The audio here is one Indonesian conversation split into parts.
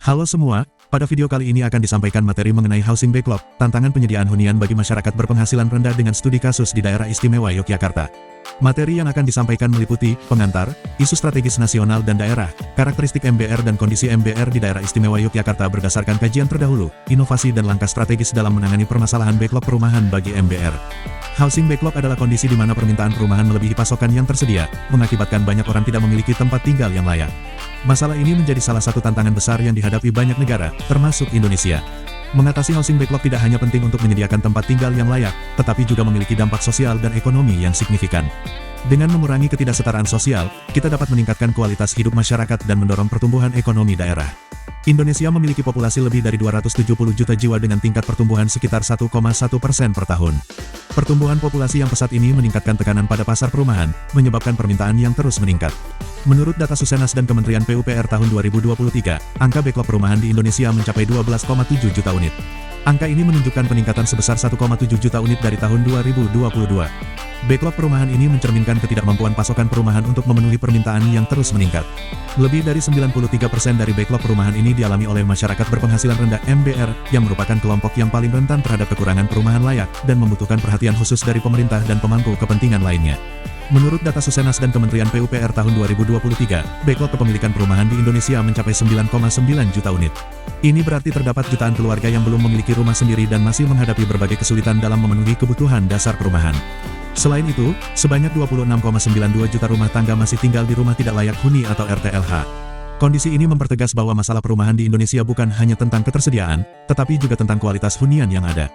Halo semua, pada video kali ini akan disampaikan materi mengenai housing backlog, tantangan penyediaan hunian bagi masyarakat berpenghasilan rendah dengan studi kasus di Daerah Istimewa Yogyakarta. Materi yang akan disampaikan meliputi pengantar, isu strategis nasional dan daerah, karakteristik MBR dan kondisi MBR di Daerah Istimewa Yogyakarta berdasarkan kajian terdahulu, inovasi dan langkah strategis dalam menangani permasalahan backlog perumahan bagi MBR. Housing backlog adalah kondisi di mana permintaan perumahan melebihi pasokan yang tersedia, mengakibatkan banyak orang tidak memiliki tempat tinggal yang layak. Masalah ini menjadi salah satu tantangan besar yang dihadapi banyak negara, termasuk Indonesia. Mengatasi housing backlog tidak hanya penting untuk menyediakan tempat tinggal yang layak, tetapi juga memiliki dampak sosial dan ekonomi yang signifikan. Dengan mengurangi ketidaksetaraan sosial, kita dapat meningkatkan kualitas hidup masyarakat dan mendorong pertumbuhan ekonomi daerah. Indonesia memiliki populasi lebih dari 270 juta jiwa dengan tingkat pertumbuhan sekitar 1,1% per tahun. Pertumbuhan populasi yang pesat ini meningkatkan tekanan pada pasar perumahan, menyebabkan permintaan yang terus meningkat. Menurut data Susenas dan Kementerian PUPR tahun 2023, angka backlog perumahan di Indonesia mencapai 12,7 juta unit. Angka ini menunjukkan peningkatan sebesar 1,7 juta unit dari tahun 2022. Backlog perumahan ini mencerminkan ketidakmampuan pasokan perumahan untuk memenuhi permintaan yang terus meningkat. Lebih dari 93% dari backlog perumahan ini dialami oleh masyarakat berpenghasilan rendah MBR, yang merupakan kelompok yang paling rentan terhadap kekurangan perumahan layak, dan membutuhkan perhatian khusus dari pemerintah dan pemangku kepentingan lainnya. Menurut data Susenas dan Kementerian PUPR tahun 2023, backlog kepemilikan perumahan di Indonesia mencapai 9,9 juta unit. Ini berarti terdapat jutaan keluarga yang belum memiliki rumah sendiri dan masih menghadapi berbagai kesulitan dalam memenuhi kebutuhan dasar perumahan. Selain itu, sebanyak 26,92 juta rumah tangga masih tinggal di rumah tidak layak huni atau RTLH. Kondisi ini mempertegas bahwa masalah perumahan di Indonesia bukan hanya tentang ketersediaan, tetapi juga tentang kualitas hunian yang ada.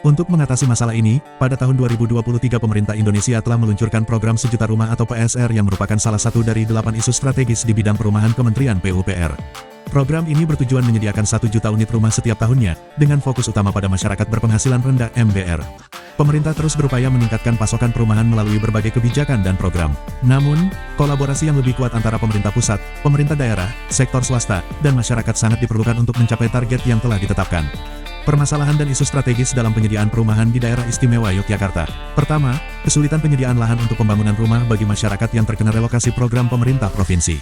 Untuk mengatasi masalah ini, pada tahun 2023 pemerintah Indonesia telah meluncurkan program Sejuta Rumah atau PSR yang merupakan salah satu dari 8 isu strategis di bidang perumahan Kementerian PUPR. Program ini bertujuan menyediakan 1 juta unit rumah setiap tahunnya, dengan fokus utama pada masyarakat berpenghasilan rendah MBR. Pemerintah terus berupaya meningkatkan pasokan perumahan melalui berbagai kebijakan dan program. Namun, kolaborasi yang lebih kuat antara pemerintah pusat, pemerintah daerah, sektor swasta, dan masyarakat sangat diperlukan untuk mencapai target yang telah ditetapkan. Permasalahan dan isu strategis dalam penyediaan perumahan di Daerah Istimewa Yogyakarta. Pertama, kesulitan penyediaan lahan untuk pembangunan rumah bagi masyarakat yang terkena relokasi program pemerintah provinsi.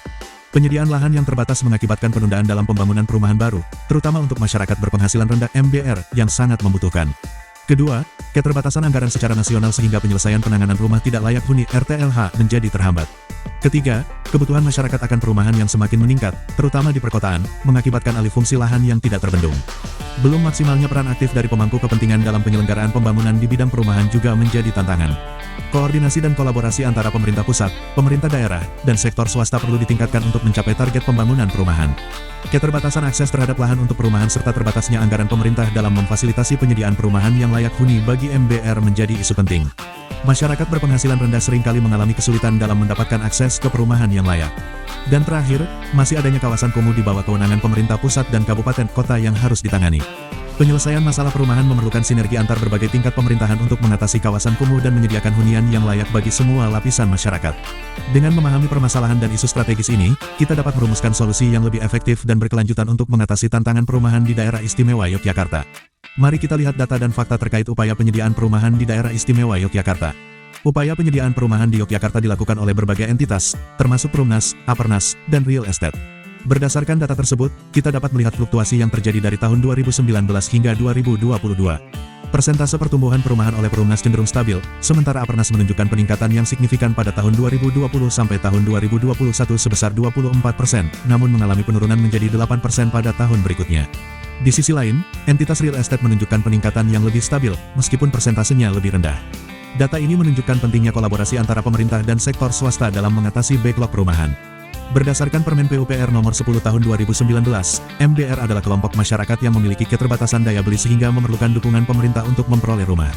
Penyediaan lahan yang terbatas mengakibatkan penundaan dalam pembangunan perumahan baru, terutama untuk masyarakat berpenghasilan rendah MBR yang sangat membutuhkan. Kedua, keterbatasan anggaran secara nasional sehingga penyelesaian penanganan rumah tidak layak huni RTLH menjadi terhambat. Ketiga, kebutuhan masyarakat akan perumahan yang semakin meningkat, terutama di perkotaan, mengakibatkan alih fungsi lahan yang tidak terbendung. Belum maksimalnya peran aktif dari pemangku kepentingan dalam penyelenggaraan pembangunan di bidang perumahan juga menjadi tantangan. Koordinasi dan kolaborasi antara pemerintah pusat, pemerintah daerah, dan sektor swasta perlu ditingkatkan untuk mencapai target pembangunan perumahan. Keterbatasan akses terhadap lahan untuk perumahan serta terbatasnya anggaran pemerintah dalam memfasilitasi penyediaan perumahan yang layak huni bagi MBR menjadi isu penting. Masyarakat berpenghasilan rendah seringkali mengalami kesulitan dalam mendapatkan akses ke perumahan yang layak. Dan terakhir, masih adanya kawasan kumuh di bawah kewenangan pemerintah pusat dan kabupaten kota yang harus ditangani. Penyelesaian masalah perumahan memerlukan sinergi antar berbagai tingkat pemerintahan untuk mengatasi kawasan kumuh dan menyediakan hunian yang layak bagi semua lapisan masyarakat. Dengan memahami permasalahan dan isu strategis ini, kita dapat merumuskan solusi yang lebih efektif dan berkelanjutan untuk mengatasi tantangan perumahan di Daerah Istimewa Yogyakarta. Mari kita lihat data dan fakta terkait upaya penyediaan perumahan di Daerah Istimewa Yogyakarta. Upaya penyediaan perumahan di Yogyakarta dilakukan oleh berbagai entitas, termasuk Perumnas, Apernas, dan Real Estate. Berdasarkan data tersebut, kita dapat melihat fluktuasi yang terjadi dari tahun 2019 hingga 2022. Persentase pertumbuhan perumahan oleh Perumnas cenderung stabil, sementara Apernas menunjukkan peningkatan yang signifikan pada tahun 2020 sampai tahun 2021 sebesar 24%, namun mengalami penurunan menjadi 8% pada tahun berikutnya. Di sisi lain, entitas Real Estate menunjukkan peningkatan yang lebih stabil, meskipun persentasenya lebih rendah. Data ini menunjukkan pentingnya kolaborasi antara pemerintah dan sektor swasta dalam mengatasi backlog perumahan. Berdasarkan Permen PUPR nomor 10 tahun 2019, MBR adalah kelompok masyarakat yang memiliki keterbatasan daya beli sehingga memerlukan dukungan pemerintah untuk memperoleh rumah.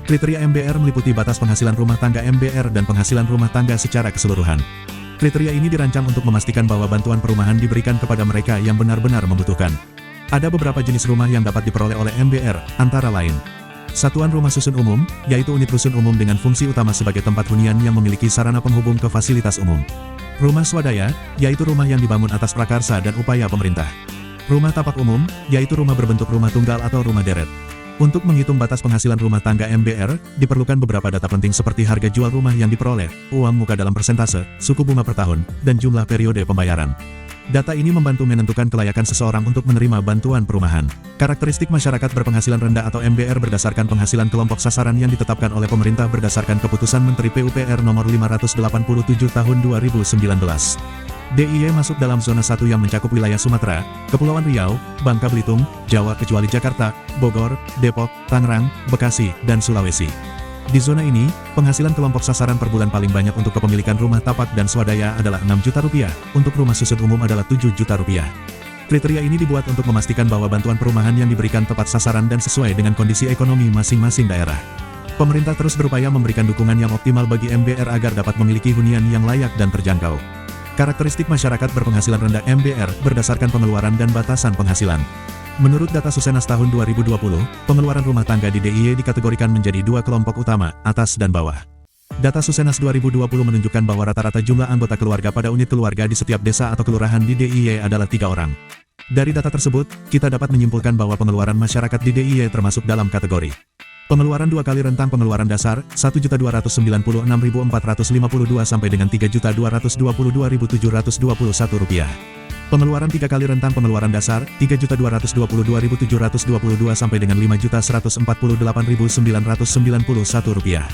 Kriteria MBR meliputi batas penghasilan rumah tangga MBR dan penghasilan rumah tangga secara keseluruhan. Kriteria ini dirancang untuk memastikan bahwa bantuan perumahan diberikan kepada mereka yang benar-benar membutuhkan. Ada beberapa jenis rumah yang dapat diperoleh oleh MBR, antara lain: Satuan Rumah Susun Umum, yaitu unit rusun umum dengan fungsi utama sebagai tempat hunian yang memiliki sarana penghubung ke fasilitas umum. Rumah Swadaya, yaitu rumah yang dibangun atas prakarsa dan upaya pemerintah. Rumah Tapak Umum, yaitu rumah berbentuk rumah tunggal atau rumah deret. Untuk menghitung batas penghasilan rumah tangga MBR, diperlukan beberapa data penting seperti harga jual rumah yang diperoleh, uang muka dalam persentase, suku bunga per tahun, dan jumlah periode pembayaran. Data ini membantu menentukan kelayakan seseorang untuk menerima bantuan perumahan. Karakteristik masyarakat berpenghasilan rendah atau MBR berdasarkan penghasilan kelompok sasaran yang ditetapkan oleh pemerintah berdasarkan Keputusan Menteri PUPR Nomor 587 Tahun 2019. DIY masuk dalam zona 1 yang mencakup wilayah Sumatera, Kepulauan Riau, Bangka Belitung, Jawa kecuali Jakarta, Bogor, Depok, Tangerang, Bekasi, dan Sulawesi. Di zona ini, penghasilan kelompok sasaran per bulan paling banyak untuk kepemilikan rumah tapak dan swadaya adalah Rp6 juta, untuk rumah susun umum adalah Rp7 juta. Kriteria ini dibuat untuk memastikan bahwa bantuan perumahan yang diberikan tepat sasaran dan sesuai dengan kondisi ekonomi masing-masing daerah. Pemerintah terus berupaya memberikan dukungan yang optimal bagi MBR agar dapat memiliki hunian yang layak dan terjangkau. Karakteristik masyarakat berpenghasilan rendah MBR berdasarkan pengeluaran dan batasan penghasilan. Menurut data Susenas tahun 2020, pengeluaran rumah tangga di DIY dikategorikan menjadi dua kelompok utama, atas dan bawah. Data Susenas 2020 menunjukkan bahwa rata-rata jumlah anggota keluarga pada unit keluarga di setiap desa atau kelurahan di DIY adalah 3 orang. Dari data tersebut, kita dapat menyimpulkan bahwa pengeluaran masyarakat di DIY termasuk dalam kategori pengeluaran 2 kali rentang pengeluaran dasar, Rp1.296.452 sampai dengan Rp3.222.721. Pengeluaran 3 kali rentang pengeluaran dasar, Rp3.222.722 sampai dengan Rp5.148.991.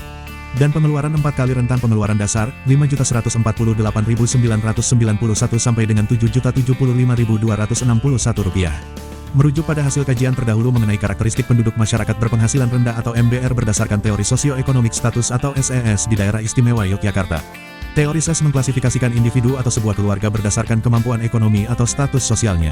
Dan pengeluaran 4 kali rentang pengeluaran dasar, Rp5.148.991 sampai dengan Rp7.075.261. Merujuk pada hasil kajian terdahulu mengenai karakteristik penduduk masyarakat berpenghasilan rendah atau MBR berdasarkan teori sosioekonomik status atau SES di Daerah Istimewa Yogyakarta. Teori SES mengklasifikasikan individu atau sebuah keluarga berdasarkan kemampuan ekonomi atau status sosialnya.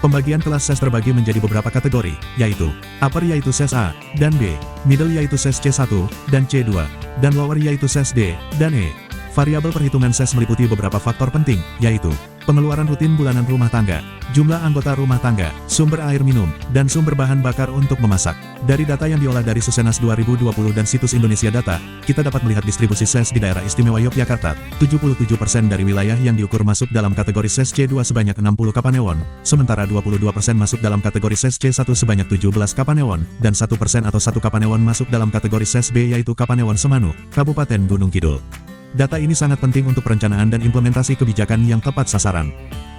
Pembagian kelas SES terbagi menjadi beberapa kategori, yaitu upper yaitu SES A, dan B, middle yaitu SES C1, dan C2, dan lower yaitu SES D, dan E. Variabel perhitungan SES meliputi beberapa faktor penting, yaitu pengeluaran rutin bulanan rumah tangga, jumlah anggota rumah tangga, sumber air minum, dan sumber bahan bakar untuk memasak. Dari data yang diolah dari Susenas 2020 dan situs Indonesia Data, kita dapat melihat distribusi SES di Daerah Istimewa Yogyakarta. 77% dari wilayah yang diukur masuk dalam kategori SES C2 sebanyak 60 kapanewon, sementara 22% masuk dalam kategori SES C1 sebanyak 17 kapanewon, dan 1% atau 1 kapanewon masuk dalam kategori SES B yaitu Kapanewon Semanu, Kabupaten Gunung Kidul. Data ini sangat penting untuk perencanaan dan implementasi kebijakan yang tepat sasaran.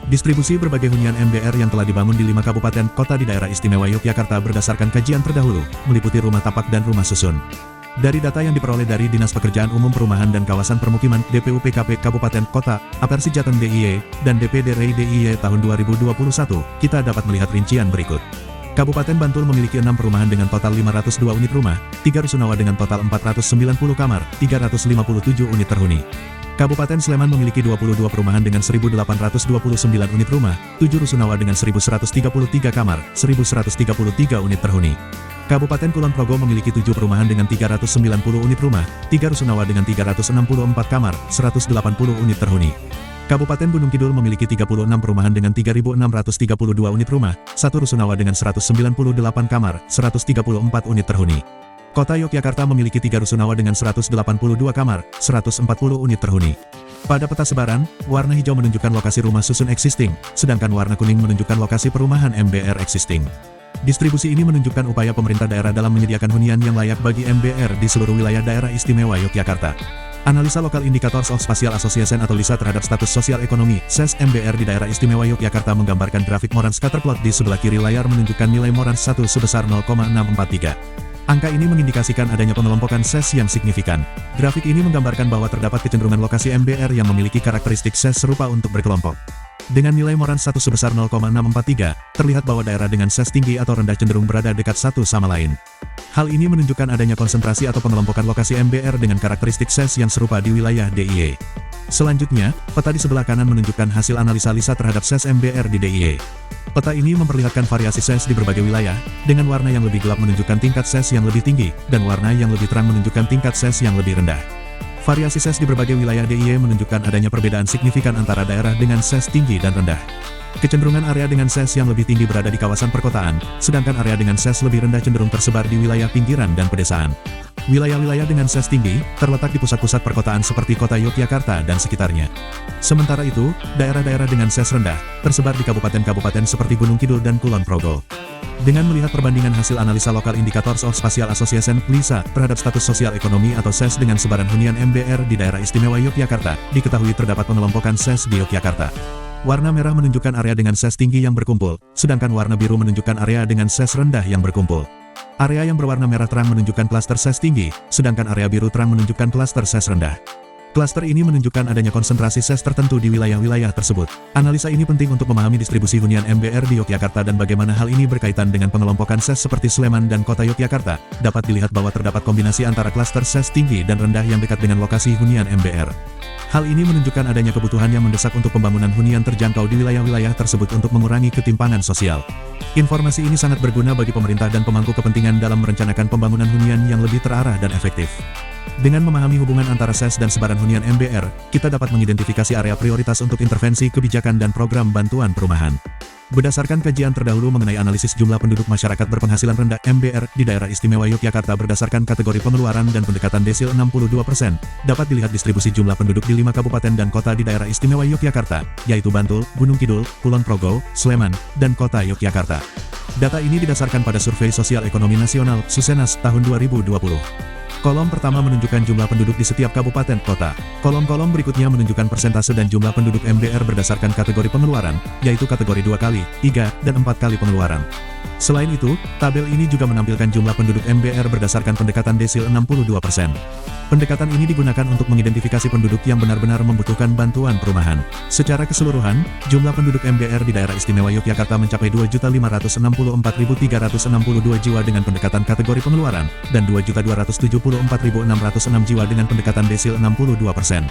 Distribusi berbagai hunian MBR yang telah dibangun di 5 kabupaten kota di Daerah Istimewa Yogyakarta berdasarkan kajian terdahulu, meliputi rumah tapak dan rumah susun. Dari data yang diperoleh dari Dinas Pekerjaan Umum Perumahan dan Kawasan Permukiman DPUPKP Kabupaten Kota, Apersi Jateng DIY, dan DPD RI DIY tahun 2021, kita dapat melihat rincian berikut. Kabupaten Bantul memiliki 6 perumahan dengan total 502 unit rumah, 3 rusunawa dengan total 490 kamar, 357 unit terhuni. Kabupaten Sleman memiliki 22 perumahan dengan 1.829 unit rumah, 7 rusunawa dengan 1.133 kamar, 1.133 unit terhuni. Kabupaten Kulon Progo memiliki 7 perumahan dengan 390 unit rumah, 3 rusunawa dengan 364 kamar, 180 unit terhuni. Kabupaten Gunung Kidul memiliki 36 perumahan dengan 3.632 unit rumah, 1 rusunawa dengan 198 kamar, 134 unit terhuni. Kota Yogyakarta memiliki 3 rusunawa dengan 182 kamar, 140 unit terhuni. Pada peta sebaran, warna hijau menunjukkan lokasi rumah susun existing, sedangkan warna kuning menunjukkan lokasi perumahan MBR existing. Distribusi ini menunjukkan upaya pemerintah daerah dalam menyediakan hunian yang layak bagi MBR di seluruh wilayah Daerah Istimewa Yogyakarta. Analisa Lokal Indicators of Spatial Association atau LISA terhadap status sosial ekonomi SES MBR di Daerah Istimewa Yogyakarta menggambarkan grafik Morans Scatterplot di sebelah kiri layar menunjukkan nilai Morans 1 sebesar 0,643. Angka ini mengindikasikan adanya pengelompokan SES yang signifikan. Grafik ini menggambarkan bahwa terdapat kecenderungan lokasi MBR yang memiliki karakteristik SES serupa untuk berkelompok. Dengan nilai Morans 1 sebesar 0,643, terlihat bahwa daerah dengan SES tinggi atau rendah cenderung berada dekat satu sama lain. Hal ini menunjukkan adanya konsentrasi atau pengelompokan lokasi MBR dengan karakteristik SES yang serupa di wilayah DIY. Selanjutnya, peta di sebelah kanan menunjukkan hasil analisa LISA terhadap SES MBR di DIY. Peta ini memperlihatkan variasi SES di berbagai wilayah, dengan warna yang lebih gelap menunjukkan tingkat SES yang lebih tinggi, dan warna yang lebih terang menunjukkan tingkat SES yang lebih rendah. Variasi SES di berbagai wilayah DIY menunjukkan adanya perbedaan signifikan antara daerah dengan SES tinggi dan rendah. Kecenderungan area dengan SES yang lebih tinggi berada di kawasan perkotaan, sedangkan area dengan SES lebih rendah cenderung tersebar di wilayah pinggiran dan pedesaan. Wilayah-wilayah dengan SES tinggi, terletak di pusat-pusat perkotaan seperti kota Yogyakarta dan sekitarnya. Sementara itu, daerah-daerah dengan SES rendah, tersebar di kabupaten-kabupaten seperti Gunung Kidul dan Kulon Progo. Dengan melihat perbandingan hasil analisa lokal Indicators of Spatial Association (LISA) terhadap status sosial ekonomi atau SES dengan sebaran hunian MBR di daerah istimewa Yogyakarta, diketahui terdapat pengelompokan SES di Yogyakarta. Warna merah menunjukkan area dengan SES tinggi yang berkumpul, sedangkan warna biru menunjukkan area dengan SES rendah yang berkumpul. Area yang berwarna merah terang menunjukkan klaster SES tinggi, sedangkan area biru terang menunjukkan klaster SES rendah. Klaster ini menunjukkan adanya konsentrasi SES tertentu di wilayah-wilayah tersebut. Analisa ini penting untuk memahami distribusi hunian MBR di Yogyakarta dan bagaimana hal ini berkaitan dengan pengelompokan SES seperti Sleman dan kota Yogyakarta. Dapat dilihat bahwa terdapat kombinasi antara klaster SES tinggi dan rendah yang dekat dengan lokasi hunian MBR. Hal ini menunjukkan adanya kebutuhan yang mendesak untuk pembangunan hunian terjangkau di wilayah-wilayah tersebut untuk mengurangi ketimpangan sosial. Informasi ini sangat berguna bagi pemerintah dan pemangku kepentingan dalam merencanakan pembangunan hunian yang lebih terarah dan efektif. Dengan memahami hubungan antara SES dan sebaran hunian MBR, kita dapat mengidentifikasi area prioritas untuk intervensi kebijakan dan program bantuan perumahan. Berdasarkan kajian terdahulu mengenai analisis jumlah penduduk masyarakat berpenghasilan rendah MBR di daerah istimewa Yogyakarta berdasarkan kategori pengeluaran dan pendekatan desil 62%, dapat dilihat distribusi jumlah penduduk di 5 kabupaten dan kota di daerah istimewa Yogyakarta, yaitu Bantul, Gunung Kidul, Kulon Progo, Sleman, dan kota Yogyakarta. Data ini didasarkan pada Survei Sosial Ekonomi Nasional (Susenas) tahun 2020. Kolom pertama menunjukkan jumlah penduduk di setiap kabupaten kota. Kolom-kolom berikutnya menunjukkan persentase dan jumlah penduduk MBR berdasarkan kategori pengeluaran, yaitu kategori 2 kali, 3, dan 4 kali pengeluaran. Selain itu, tabel ini juga menampilkan jumlah penduduk MBR berdasarkan pendekatan desil 62%. Pendekatan ini digunakan untuk mengidentifikasi penduduk yang benar-benar membutuhkan bantuan perumahan. Secara keseluruhan, jumlah penduduk MBR di daerah istimewa Yogyakarta mencapai 2.564.362 jiwa dengan pendekatan kategori pengeluaran, dan 2.274.606 jiwa dengan pendekatan desil 62%.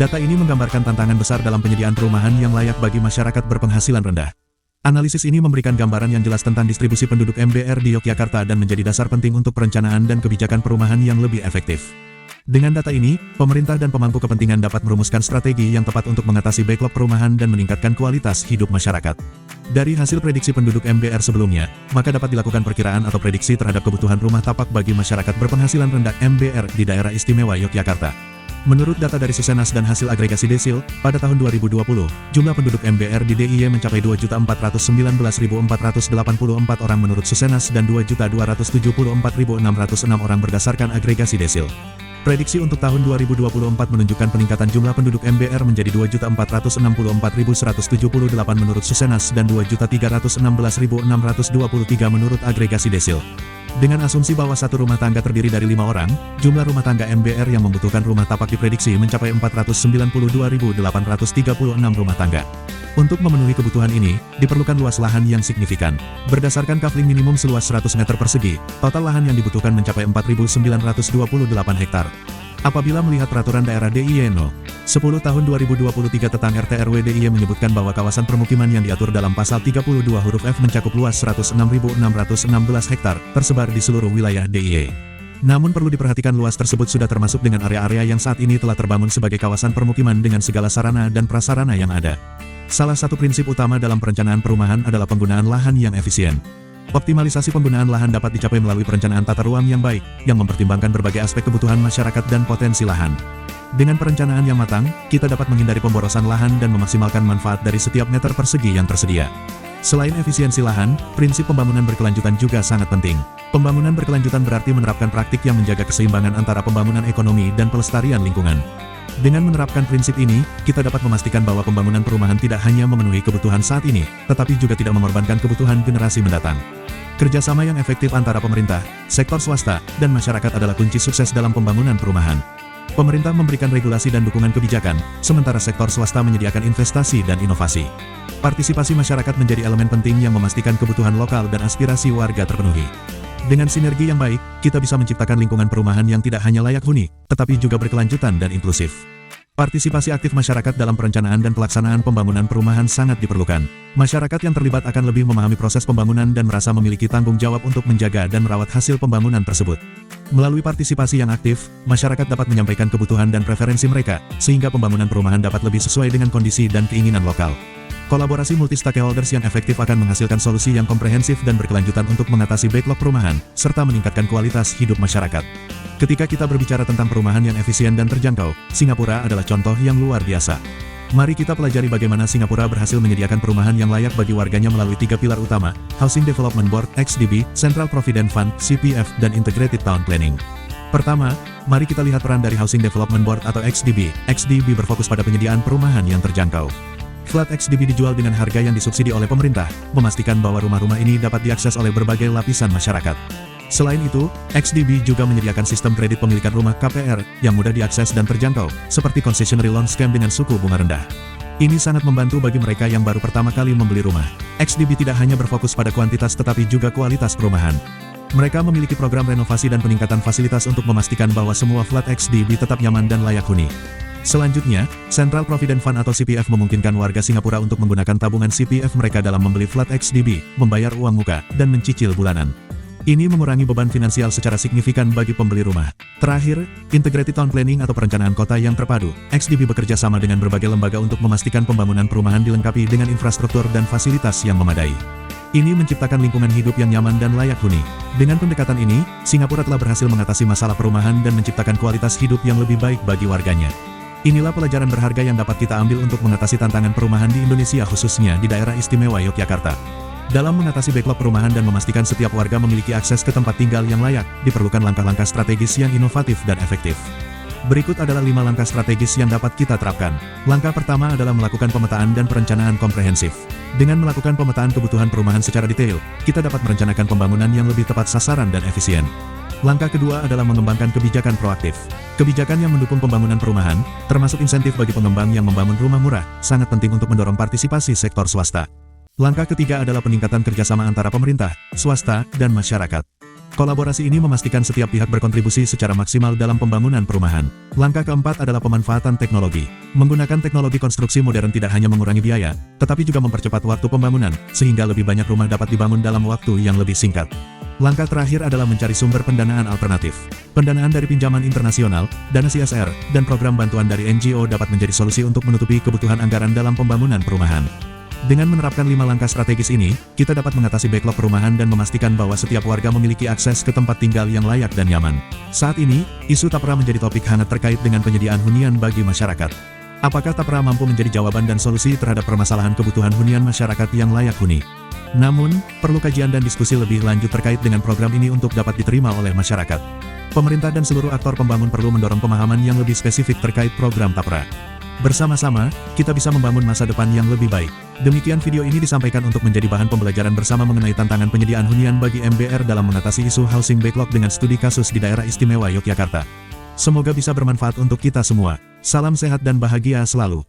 Data ini menggambarkan tantangan besar dalam penyediaan perumahan yang layak bagi masyarakat berpenghasilan rendah. Analisis ini memberikan gambaran yang jelas tentang distribusi penduduk MBR di Yogyakarta dan menjadi dasar penting untuk perencanaan dan kebijakan perumahan yang lebih efektif. Dengan data ini, pemerintah dan pemangku kepentingan dapat merumuskan strategi yang tepat untuk mengatasi backlog perumahan dan meningkatkan kualitas hidup masyarakat. Dari hasil prediksi penduduk MBR sebelumnya, maka dapat dilakukan perkiraan atau prediksi terhadap kebutuhan rumah tapak bagi masyarakat berpenghasilan rendah MBR di daerah istimewa Yogyakarta. Menurut data dari Susenas dan hasil agregasi desil, pada tahun 2020, jumlah penduduk MBR di DIY mencapai 2.419.484 orang menurut Susenas dan 2.274.606 orang berdasarkan agregasi desil. Prediksi untuk tahun 2024 menunjukkan peningkatan jumlah penduduk MBR menjadi 2.464.178 menurut Susenas dan 2.316.623 menurut agregasi desil. Dengan asumsi bahwa satu rumah tangga terdiri dari 5 orang, jumlah rumah tangga MBR yang membutuhkan rumah tapak diprediksi mencapai 492.836 rumah tangga. Untuk memenuhi kebutuhan ini, diperlukan luas lahan yang signifikan. Berdasarkan kafling minimum seluas 100 meter persegi, total lahan yang dibutuhkan mencapai 4.928 hektar. Apabila melihat peraturan daerah DIY No. 10 tahun 2023 tentang RT/RW DIY menyebutkan bahwa kawasan permukiman yang diatur dalam pasal 32 huruf F mencakup luas 106.616 hektar, tersebar di seluruh wilayah DIY. Namun perlu diperhatikan luas tersebut sudah termasuk dengan area-area yang saat ini telah terbangun sebagai kawasan permukiman dengan segala sarana dan prasarana yang ada. Salah satu prinsip utama dalam perencanaan perumahan adalah penggunaan lahan yang efisien. Optimalisasi penggunaan lahan dapat dicapai melalui perencanaan tata ruang yang baik, yang mempertimbangkan berbagai aspek kebutuhan masyarakat dan potensi lahan. Dengan perencanaan yang matang, kita dapat menghindari pemborosan lahan dan memaksimalkan manfaat dari setiap meter persegi yang tersedia. Selain efisiensi lahan, prinsip pembangunan berkelanjutan juga sangat penting. Pembangunan berkelanjutan berarti menerapkan praktik yang menjaga keseimbangan antara pembangunan ekonomi dan pelestarian lingkungan. Dengan menerapkan prinsip ini, kita dapat memastikan bahwa pembangunan perumahan tidak hanya memenuhi kebutuhan saat ini, tetapi juga tidak mengorbankan kebutuhan generasi mendatang. Kerjasama yang efektif antara pemerintah, sektor swasta, dan masyarakat adalah kunci sukses dalam pembangunan perumahan. Pemerintah memberikan regulasi dan dukungan kebijakan, sementara sektor swasta menyediakan investasi dan inovasi. Partisipasi masyarakat menjadi elemen penting yang memastikan kebutuhan lokal dan aspirasi warga terpenuhi. Dengan sinergi yang baik, kita bisa menciptakan lingkungan perumahan yang tidak hanya layak huni, tetapi juga berkelanjutan dan inklusif. Partisipasi aktif masyarakat dalam perencanaan dan pelaksanaan pembangunan perumahan sangat diperlukan. Masyarakat yang terlibat akan lebih memahami proses pembangunan dan merasa memiliki tanggung jawab untuk menjaga dan merawat hasil pembangunan tersebut. Melalui partisipasi yang aktif, masyarakat dapat menyampaikan kebutuhan dan preferensi mereka, sehingga pembangunan perumahan dapat lebih sesuai dengan kondisi dan keinginan lokal. Kolaborasi multi-stakeholders yang efektif akan menghasilkan solusi yang komprehensif dan berkelanjutan untuk mengatasi backlog perumahan, serta meningkatkan kualitas hidup masyarakat. Ketika kita berbicara tentang perumahan yang efisien dan terjangkau, Singapura adalah contoh yang luar biasa. Mari kita pelajari bagaimana Singapura berhasil menyediakan perumahan yang layak bagi warganya melalui 3 pilar utama, Housing Development Board (XDB), Central Provident Fund (CPF), dan Integrated Town Planning. Pertama, mari kita lihat peran dari Housing Development Board atau XDB. XDB berfokus pada penyediaan perumahan yang terjangkau. Flat XDB dijual dengan harga yang disubsidi oleh pemerintah, memastikan bahwa rumah-rumah ini dapat diakses oleh berbagai lapisan masyarakat. Selain itu, XDB juga menyediakan sistem kredit pemilikan rumah KPR yang mudah diakses dan terjangkau, seperti concessionary loan scheme dengan suku bunga rendah. Ini sangat membantu bagi mereka yang baru pertama kali membeli rumah. XDB tidak hanya berfokus pada kuantitas tetapi juga kualitas perumahan. Mereka memiliki program renovasi dan peningkatan fasilitas untuk memastikan bahwa semua flat XDB tetap nyaman dan layak huni. Selanjutnya, Central Provident Fund atau CPF memungkinkan warga Singapura untuk menggunakan tabungan CPF mereka dalam membeli flat XDB, membayar uang muka, dan mencicil bulanan. Ini mengurangi beban finansial secara signifikan bagi pembeli rumah. Terakhir, Integrated Town Planning atau perencanaan kota yang terpadu. XDB bekerja sama dengan berbagai lembaga untuk memastikan pembangunan perumahan dilengkapi dengan infrastruktur dan fasilitas yang memadai. Ini menciptakan lingkungan hidup yang nyaman dan layak huni. Dengan pendekatan ini, Singapura telah berhasil mengatasi masalah perumahan dan menciptakan kualitas hidup yang lebih baik bagi warganya. Inilah pelajaran berharga yang dapat kita ambil untuk mengatasi tantangan perumahan di Indonesia khususnya di daerah istimewa Yogyakarta. Dalam mengatasi backlog perumahan dan memastikan setiap warga memiliki akses ke tempat tinggal yang layak, diperlukan langkah-langkah strategis yang inovatif dan efektif. Berikut adalah 5 langkah strategis yang dapat kita terapkan. Langkah pertama adalah melakukan pemetaan dan perencanaan komprehensif. Dengan melakukan pemetaan kebutuhan perumahan secara detail, kita dapat merencanakan pembangunan yang lebih tepat sasaran dan efisien. Langkah kedua adalah mengembangkan kebijakan proaktif. Kebijakan yang mendukung pembangunan perumahan, termasuk insentif bagi pengembang yang membangun rumah murah, sangat penting untuk mendorong partisipasi sektor swasta. Langkah ketiga adalah peningkatan kerjasama antara pemerintah, swasta, dan masyarakat. Kolaborasi ini memastikan setiap pihak berkontribusi secara maksimal dalam pembangunan perumahan. Langkah keempat adalah pemanfaatan teknologi. Menggunakan teknologi konstruksi modern tidak hanya mengurangi biaya, tetapi juga mempercepat waktu pembangunan, sehingga lebih banyak rumah dapat dibangun dalam waktu yang lebih singkat. Langkah terakhir adalah mencari sumber pendanaan alternatif. Pendanaan dari pinjaman internasional, dana CSR, dan program bantuan dari NGO dapat menjadi solusi untuk menutupi kebutuhan anggaran dalam pembangunan perumahan. Dengan menerapkan 5 langkah strategis ini, kita dapat mengatasi backlog perumahan dan memastikan bahwa setiap warga memiliki akses ke tempat tinggal yang layak dan nyaman. Saat ini, isu tapera menjadi topik hangat terkait dengan penyediaan hunian bagi masyarakat. Apakah tapera mampu menjadi jawaban dan solusi terhadap permasalahan kebutuhan hunian masyarakat yang layak huni? Namun, perlu kajian dan diskusi lebih lanjut terkait dengan program ini untuk dapat diterima oleh masyarakat. Pemerintah dan seluruh aktor pembangun perlu mendorong pemahaman yang lebih spesifik terkait program tapera. Bersama-sama, kita bisa membangun masa depan yang lebih baik. Demikian video ini disampaikan untuk menjadi bahan pembelajaran bersama mengenai tantangan penyediaan hunian bagi MBR dalam mengatasi isu housing backlog dengan studi kasus di daerah istimewa Yogyakarta. Semoga bisa bermanfaat untuk kita semua. Salam sehat dan bahagia selalu.